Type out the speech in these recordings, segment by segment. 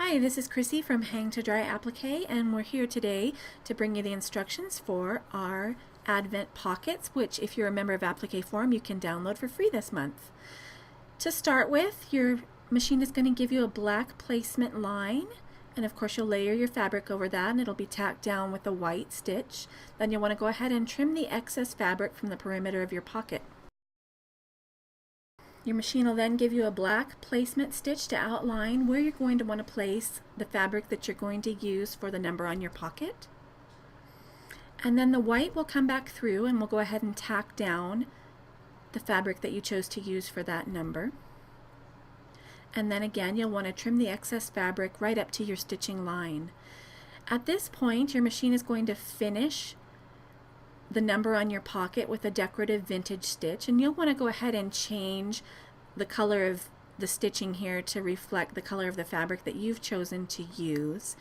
Hi, this is Chrissy from Hang to Dry Applique, and we're here today to bring you the instructions for our Advent Pockets, which if you're a member of Applique Forum, you can download for free this month. To start with, your machine is going to give you a black placement line, and of course you'll layer your fabric over that and it'll be tacked down with a white stitch. Then you'll want to go ahead and trim the excess fabric from the perimeter of your pocket. Your machine will then give you a black placement stitch to outline where you're going to want to place the fabric that you're going to use for the number on your pocket. And then the white will come back through and we'll go ahead and tack down the fabric that you chose to use for that number. And then again, you'll want to trim the excess fabric right up to your stitching line. At this point, your machine is going to finish the number on your pocket with a decorative vintage stitch, and you'll want to go ahead and change the color of the stitching here to reflect the color of the fabric that you've chosen to use.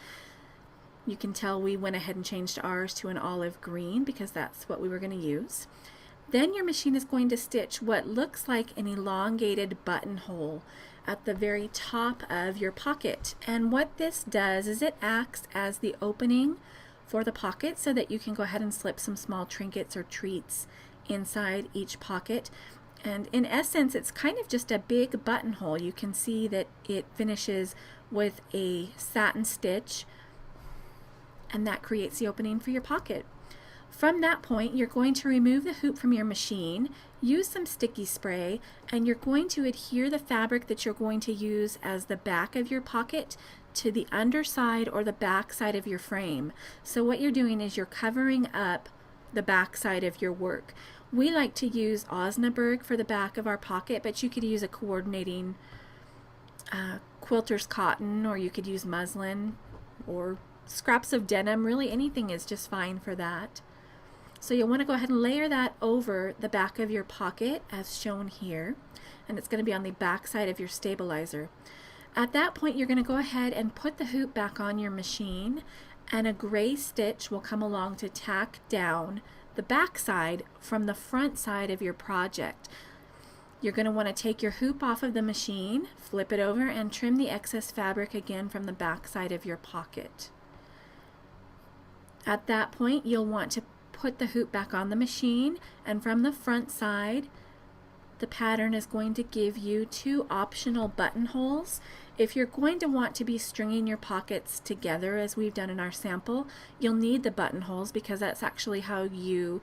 You can tell we went ahead and changed ours to an olive green because that's what we were going to use. Then your machine is going to stitch what looks like an elongated buttonhole at the very top of your pocket, and what this does is it acts as the opening for the pocket so that you can go ahead and slip some small trinkets or treats inside each pocket. And in essence, it's kind of just a big buttonhole. You can see that it finishes with a satin stitch, and that creates the opening for your pocket. From that point, you're going to remove the hoop from your machine, use some sticky spray, and you're going to adhere the fabric that you're going to use as the back of your pocket to the underside or the back side of your frame. So what you're doing is you're covering up the back side of your work. We like to use Osnaburg for the back of our pocket, but you could use a coordinating quilter's cotton, or you could use muslin or scraps of denim. Really anything is just fine for that. So you'll want to go ahead and layer that over the back of your pocket as shown here, and it's going to be on the back side of your stabilizer. At that point, you're going to go ahead and put the hoop back on your machine, and a gray stitch will come along to tack down the back side from the front side of your project. You're going to want to take your hoop off of the machine, flip it over, and trim the excess fabric again from the back side of your pocket. At that point, you'll want to put the hoop back on the machine, and from the front side, the pattern is going to give you two optional buttonholes. If you're going to want to be stringing your pockets together as we've done in our sample, you'll need the buttonholes because that's actually how you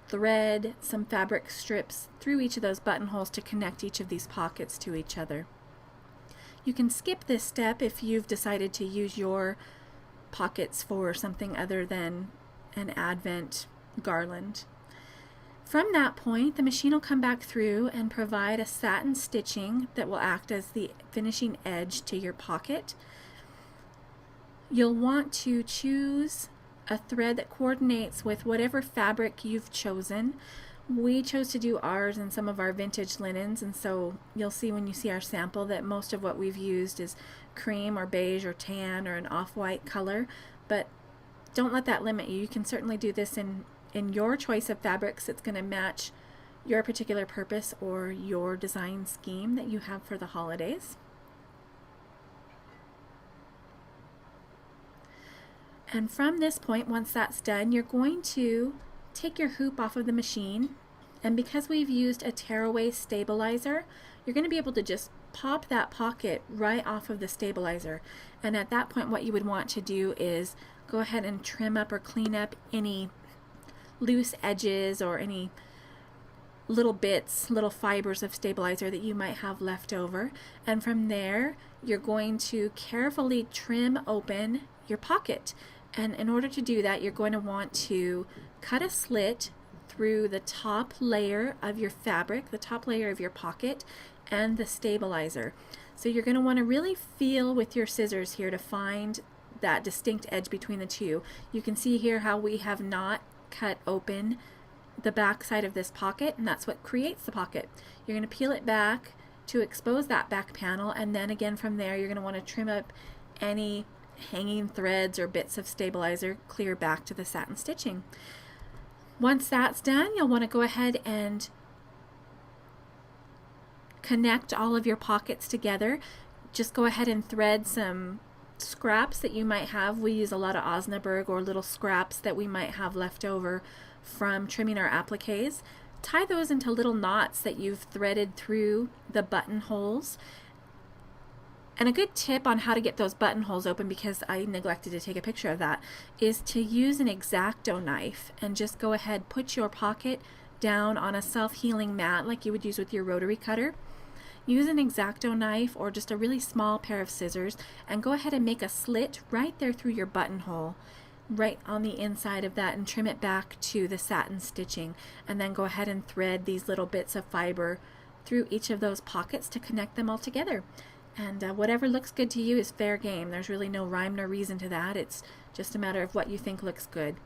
thread some fabric strips through each of those buttonholes to connect each of these pockets to each other. You can skip this step if you've decided to use your pockets for something other than an Advent garland. From that point, the machine will come back through and provide a satin stitching that will act as the finishing edge to your pocket. You'll want to choose a thread that coordinates with whatever fabric you've chosen. We chose to do ours in some of our vintage linens, and so you'll see when you see our sample that most of what we've used is cream or beige or tan or an off-white color, but don't let that limit you. You can certainly do this in your choice of fabrics that's going to match your particular purpose or your design scheme that you have for the holidays. And from this point, once that's done, you're going to take your hoop off of the machine, and because we've used a tearaway stabilizer, you're going to be able to just pop that pocket right off of the stabilizer. And at that point, what you would want to do is go ahead and trim up or clean up any loose edges or any little bits, little fibers of stabilizer that you might have left over. And from there, you're going to carefully trim open your pocket. And in order to do that, you're going to want to cut a slit through the top layer of your fabric, the top layer of your pocket, and the stabilizer. So you're going to want to really feel with your scissors here to find that distinct edge between the two. You can see here how we have not cut open the back side of this pocket, and that's what creates the pocket. You're going to peel it back to expose that back panel, and then again from there you're going to want to trim up any hanging threads or bits of stabilizer clear back to the satin stitching. Once that's done, you'll want to go ahead and connect all of your pockets together. Just go ahead and thread some scraps that you might have. We use a lot of Osnaburg, or little scraps that we might have left over from trimming our appliques. Tie those into little knots that you've threaded through the buttonholes. And a good tip on how to get those buttonholes open, because I neglected to take a picture of that, is to use an X-Acto knife and just go ahead, put your pocket down on a self-healing mat like you would use with your rotary cutter. Use an X-Acto knife or just a really small pair of scissors and go ahead and make a slit right there through your buttonhole, right on the inside of that, and trim it back to the satin stitching, and then go ahead and thread these little bits of fiber through each of those pockets to connect them all together. And whatever looks good to you is fair game. There's really no rhyme nor reason to that. It's just a matter of what you think looks good.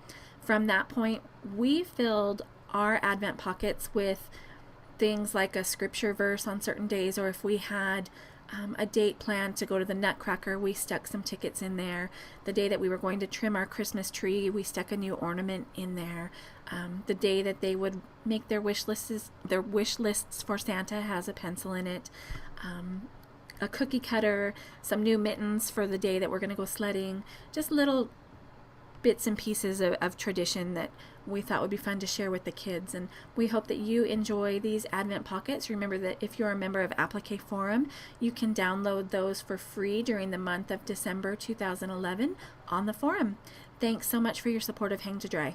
From that point, we filled our Advent pockets with things like a scripture verse on certain days, or if we had a date planned to go to the Nutcracker, we stuck some tickets in there. The day that we were going to trim our Christmas tree, we stuck a new ornament in there. The day that they would make their wish lists for Santa has a pencil in it. A cookie cutter, some new mittens for the day that we're going to go sledding, just little bits and pieces of tradition that we thought would be fun to share with the kids. And we hope that you enjoy these Advent Pockets. Remember that if you're a member of Applique Forum, you can download those for free during the month of December 2011 on the forum. Thanks so much for your support of Hang to Dry.